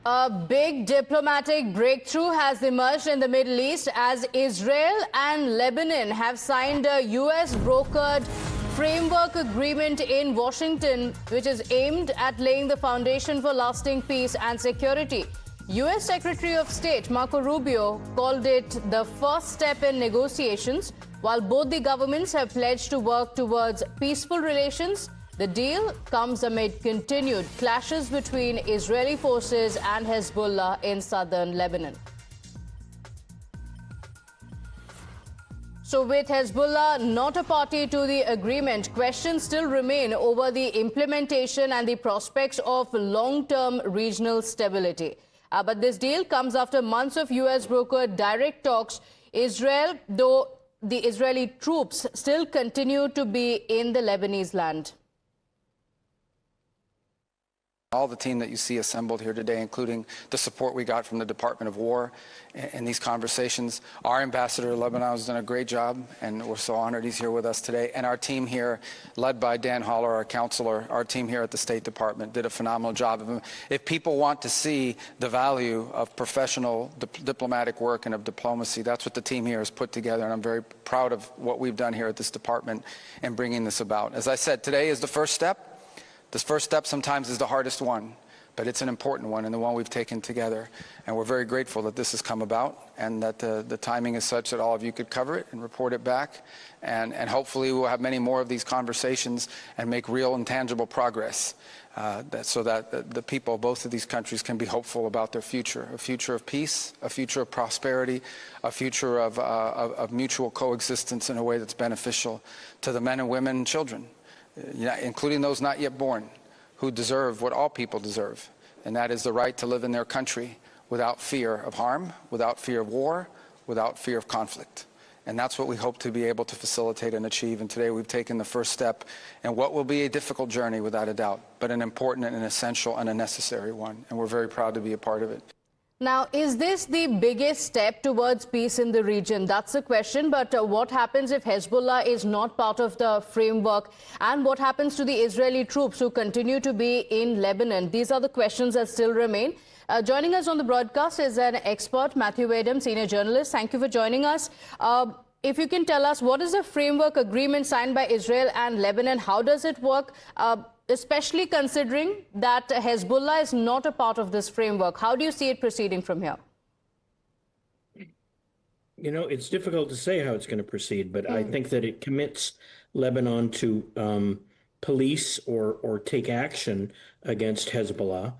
A big diplomatic breakthrough has emerged in the Middle East as Israel and Lebanon have signed a US-brokered framework agreement in Washington, which is aimed at laying the foundation for lasting peace and security. US Secretary of State Marco Rubio called it the first step in negotiations. While both the governments have pledged to work towards peaceful relations, the deal comes amid continued clashes between Israeli forces and Hezbollah in southern Lebanon. So with Hezbollah not a party to the agreement, questions still remain over the implementation and the prospects of long-term regional stability. But this deal comes after months of US-brokered direct talks. Though the Israeli troops still continue to be in the Lebanese land. All the team that you see assembled here today, including the support we got from the Department of War in these conversations. Our ambassador to Lebanon has done a great job, and we're so honored he's here with us today. And our team here, led by Dan Holler, our counselor, our team here at the State Department, did a phenomenal job. If people want to see the value of professional diplomatic work and of diplomacy, that's what the team here has put together, and I'm very proud of what we've done here at this department in bringing this about. As I said, today is the first step. This first step sometimes is the hardest one, but it's an important one and the one we've taken together. And we're very grateful that this has come about and that the timing is such that all of you could cover it and report it back. And hopefully we'll have many more of these conversations and make real and tangible progress so that the people of both of these countries can be hopeful about their future, a future of peace, a future of prosperity, a future of mutual coexistence in a way that's beneficial to the men and women and children, including those not yet born, who deserve what all people deserve, and that is the right to live in their country without fear of harm, without fear of war, without fear of conflict. And that's what we hope to be able to facilitate and achieve. And today we've taken the first step in what will be a difficult journey, without a doubt, but an important and an essential and a necessary one. And we're very proud to be a part of it. Now, is this the biggest step towards peace in the region? That's the question. But what happens if Hezbollah is not part of the framework? And what happens to the Israeli troops who continue to be in Lebanon? These are the questions that still remain. Joining us on the broadcast is an expert, Matthew Adam, senior journalist. Thank you for joining us. If you can tell us, what is the framework agreement signed by Israel and Lebanon? How does it work? Especially considering that Hezbollah is not a part of this framework. How do you see it proceeding from here? You know, it's difficult to say how it's going to proceed, but I think that it commits Lebanon to police or take action against Hezbollah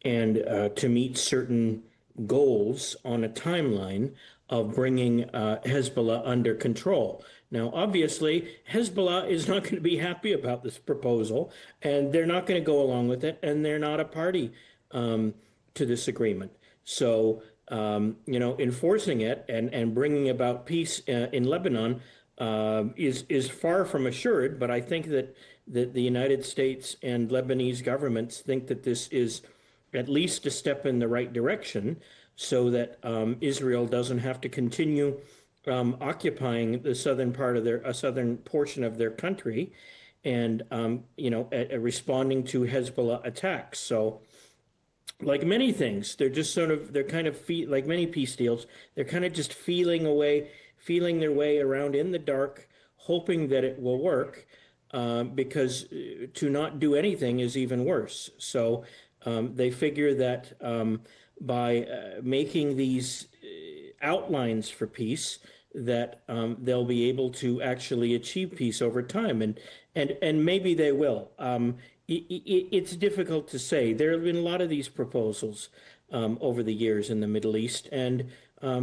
and to meet certain goals on a timeline of bringing Hezbollah under control. Now, obviously, Hezbollah is not going to be happy about this proposal, and they're not going to go along with it, and they're not a party to this agreement. So, you know, enforcing it and bringing about peace in Lebanon is far from assured, but I think that the United States and Lebanese governments think that this is at least a step in the right direction so that Israel doesn't have to continue occupying the southern part of a southern portion of their country, and you know, responding to Hezbollah attacks. So, like many things, they're just like many peace deals, they're kind of just feeling their way around in the dark, hoping that it will work, because to not do anything is even worse. So they figure that by making these outlines for peace, that they'll be able to actually achieve peace over time, and maybe they will. It's difficult to say. There have been a lot of these proposals over the years in the Middle East, and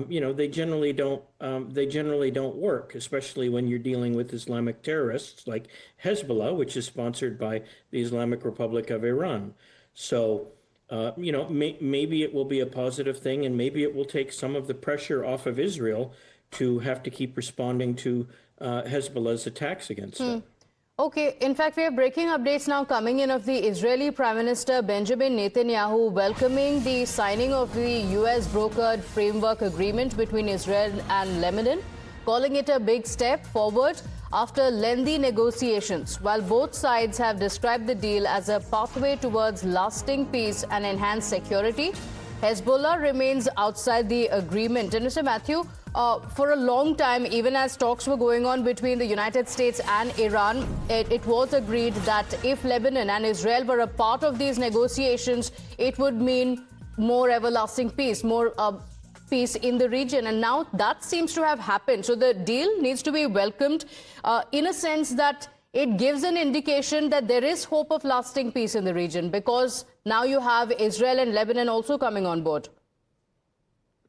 you know, they generally don't work, especially when you're dealing with Islamic terrorists like Hezbollah, which is sponsored by the Islamic Republic of Iran. So you know, maybe it will be a positive thing, and maybe it will take some of the pressure off of Israel to have to keep responding to Hezbollah's attacks against them. Okay, in fact, we have breaking updates now coming in of the Israeli Prime Minister Benjamin Netanyahu welcoming the signing of the US-brokered framework agreement between Israel and Lebanon, calling it a big step forward after lengthy negotiations. While both sides have described the deal as a pathway towards lasting peace and enhanced security, Hezbollah remains outside the agreement. And Mr. Matthew, for a long time, even as talks were going on between the United States and Iran, it was agreed that if Lebanon and Israel were a part of these negotiations, it would mean more everlasting peace, more peace in the region. And now that seems to have happened. So the deal needs to be welcomed in a sense that it gives an indication that there is hope of lasting peace in the region, because now you have Israel and Lebanon also coming on board.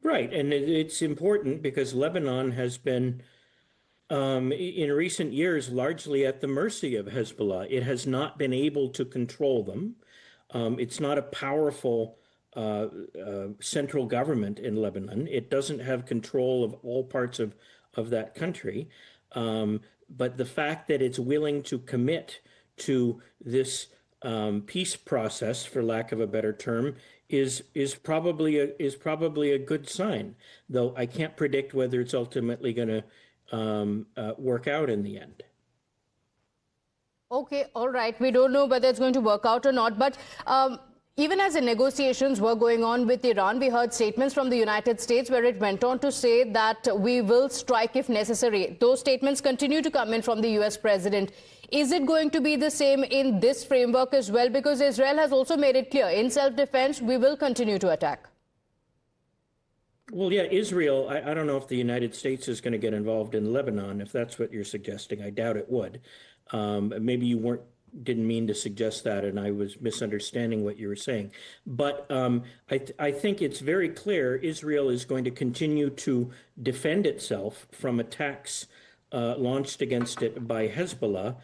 Right, and it's important because Lebanon has been, in recent years, largely at the mercy of Hezbollah. It has not been able to control them. It's not a powerful central government in Lebanon. It doesn't have control of all parts of that country. But the fact that it's willing to commit to this peace process, for lack of a better term, is probably a good sign. Though I can't predict whether it's ultimately going to work out in the end. Okay, all right. We don't know whether it's going to work out or not, but even as the negotiations were going on with Iran, we heard statements from the United States where it went on to say that we will strike if necessary. Those statements continue to come in from the US president. Is it going to be the same in this framework as well? Because Israel has also made it clear, in self-defense, we will continue to attack. Well, yeah, Israel, I don't know if the United States is going to get involved in Lebanon, if that's what you're suggesting. I doubt it would. Maybe you didn't mean to suggest that, and I was misunderstanding what you were saying. But I think it's very clear Israel is going to continue to defend itself from attacks launched against it by Hezbollah,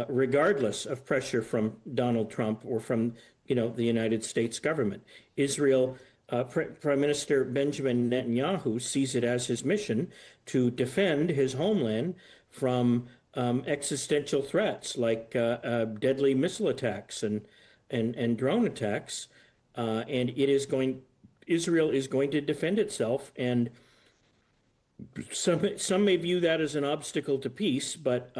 regardless of pressure from Donald Trump or from, the United States government. Israel, Prime Minister Benjamin Netanyahu sees it as his mission to defend his homeland from existential threats like deadly missile attacks and drone attacks, and Israel is going to defend itself. And some may view that as an obstacle to peace, but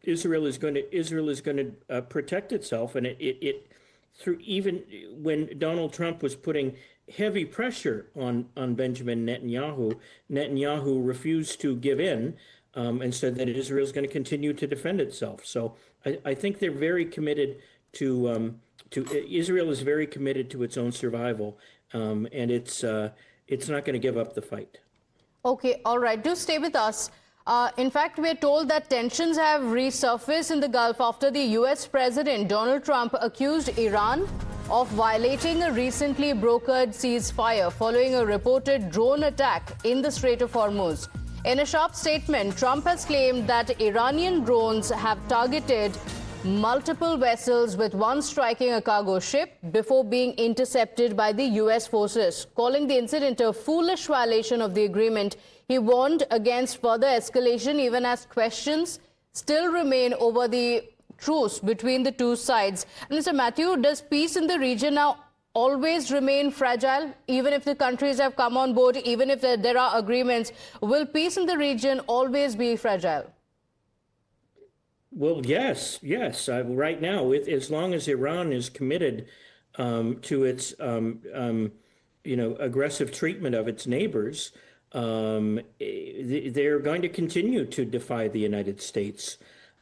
Israel is going to protect itself, and it through, even when Donald Trump was putting heavy pressure on Benjamin Netanyahu, Netanyahu refused to give in. And said that Israel is going to continue to defend itself. So I think they're very committed to Israel is very committed to its own survival, and it's not going to give up the fight. Okay, all right. Do stay with us. In fact, we're told that tensions have resurfaced in the Gulf after the U.S. President Donald Trump accused Iran of violating a recently brokered ceasefire following a reported drone attack in the Strait of Hormuz. In a sharp statement, Trump has claimed that Iranian drones have targeted multiple vessels, with one striking a cargo ship before being intercepted by the U.S. forces. Calling the incident a foolish violation of the agreement, he warned against further escalation even as questions still remain over the truce between the two sides. And Mr. Matthew, does peace in the region now always remain fragile, even if the countries have come on board, even if there are agreements? Will peace in the region always be fragile? Well, yes. Right now, as long as Iran is committed to its, aggressive treatment of its neighbors, they're going to continue to defy the United States.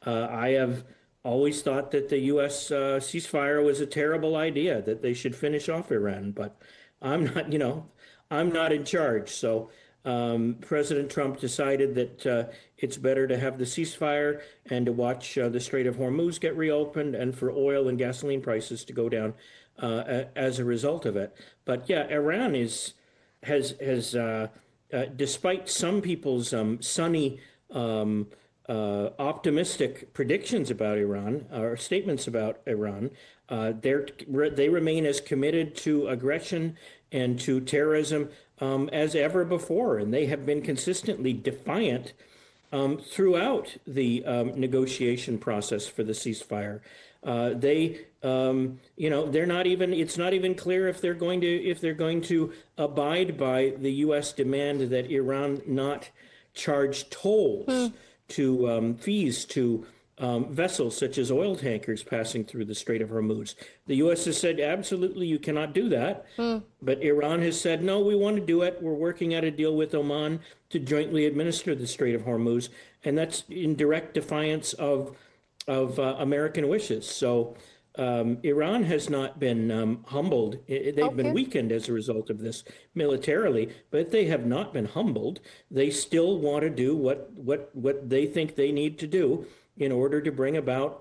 I have always thought that the U.S. Ceasefire was a terrible idea, that they should finish off Iran, but I'm not in charge. So President Trump decided that it's better to have the ceasefire and to watch the Strait of Hormuz get reopened, and for oil and gasoline prices to go down as a result of it. But yeah, Iran has despite some people's sunny optimistic predictions about Iran, or statements about Iran, they remain as committed to aggression and to terrorism as ever before, and they have been consistently defiant throughout the negotiation process for the ceasefire. They're not even. It's not even clear if they're going to abide by the U.S. demand that Iran not charge tolls to fees to vessels such as oil tankers passing through the Strait of Hormuz. The U.S. has said, absolutely, you cannot do that. But Iran has said, no, we want to do it. We're working out a deal with Oman to jointly administer the Strait of Hormuz. And that's in direct defiance of American wishes. So Iran has not been humbled. They've been weakened as a result of this militarily, but they have not been humbled. They still want to do what they think they need to do in order to bring about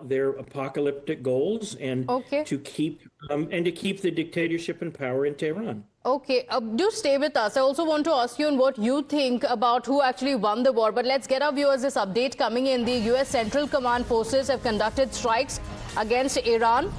their apocalyptic goals and to keep the dictatorship in power in Tehran. Okay, do stay with us. I also want to ask you on what you think about who actually won the war. But let's get our viewers this update coming in. The U.S. Central Command forces have conducted strikes against Iran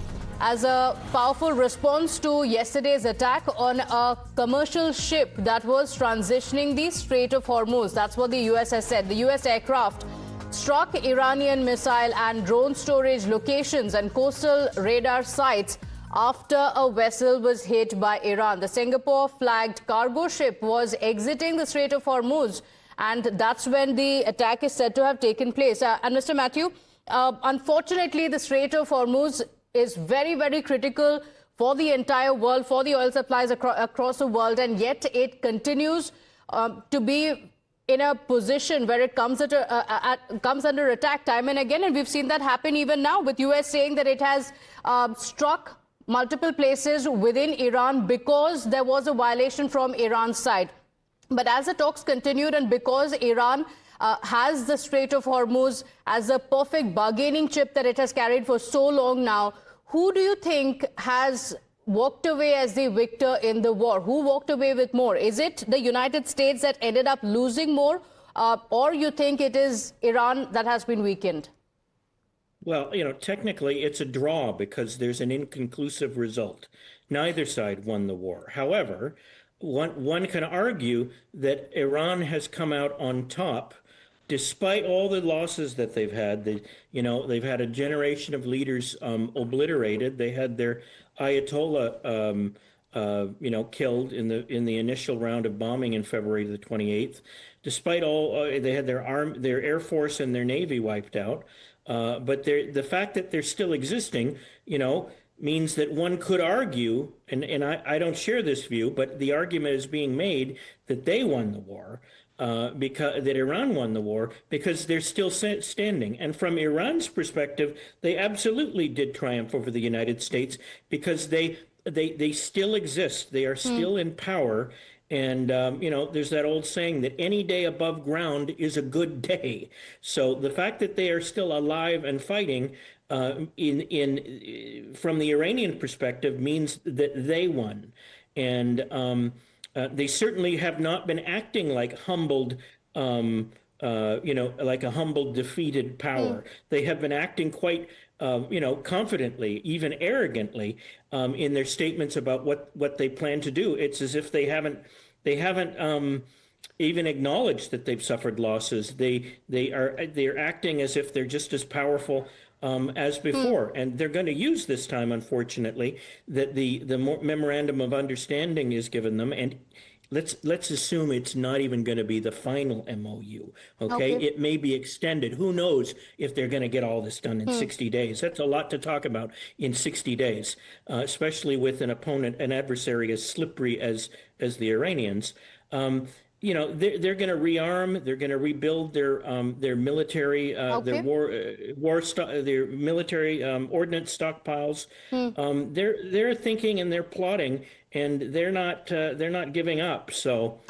as a powerful response to yesterday's attack on a commercial ship that was transitioning the Strait of Hormuz. That's what the U.S. has said. The U.S. aircraft struck Iranian missile and drone storage locations and coastal radar sites after a vessel was hit by Iran. The Singapore-flagged cargo ship was exiting the Strait of Hormuz, and that's when the attack is said to have taken place. And Mr. Matthew, unfortunately, the Strait of Hormuz is very, very critical for the entire world, for the oil supplies across the world, and yet it continues to be in a position where it comes under attack time and again. And we've seen that happen even now, with U.S. saying that it has struck multiple places within Iran because there was a violation from Iran's side. But as the talks continued, and because Iran has the Strait of Hormuz as a perfect bargaining chip that it has carried for so long now, who do you think has walked away as the victor in the war? Who walked away with more? Is it the United States that ended up losing more, or you think it is Iran that has been weakened? Well, technically it's a draw because there's an inconclusive result. Neither side won the war. However, one can argue that Iran has come out on top despite all the losses that they've had. They've had a generation of leaders obliterated. They had their Ayatollah killed in the initial round of bombing in February the 28th. Despite all, they had their air force and their navy wiped out. But the fact that they're still existing, means that one could argue, and I don't share this view, but the argument is being made that they won the war, that Iran won the war because they're still standing. And from Iran's perspective, they absolutely did triumph over the United States because they still exist. They are still in power. And, there's that old saying that any day above ground is a good day. So the fact that they are still alive and fighting from the Iranian perspective means that they won. And they certainly have not been acting like humbled, like a humbled, defeated power. They have been acting quite confidently, even arrogantly, in their statements about what they plan to do. It's as if they haven't even acknowledged that they've suffered losses. They're acting as if they're just as powerful as before, and they're going to use this time, unfortunately, that the memorandum of understanding is given them, and let's assume it's not even going to be the final MOU. Okay, it may be extended. Who knows if they're going to get all this done in 60 days? That's a lot to talk about in 60 days, especially with an adversary as slippery as the Iranians. They're going to rearm. They're going to rebuild their military, their military ordnance stockpiles. They're thinking and they're plotting, and they're not giving up. So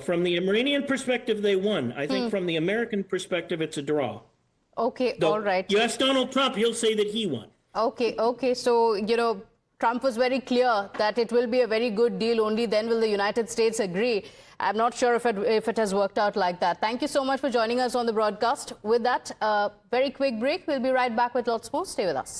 from the Iranian perspective, they won. I think from the American perspective, it's a draw. Okay, all right. You ask Donald Trump, he'll say that he won. Okay. So Trump was very clear that it will be a very good deal. Only then will the United States agree. I'm not sure if it has worked out like that. Thank you so much for joining us on the broadcast. With that, very quick break. We'll be right back with lots more. Stay with us.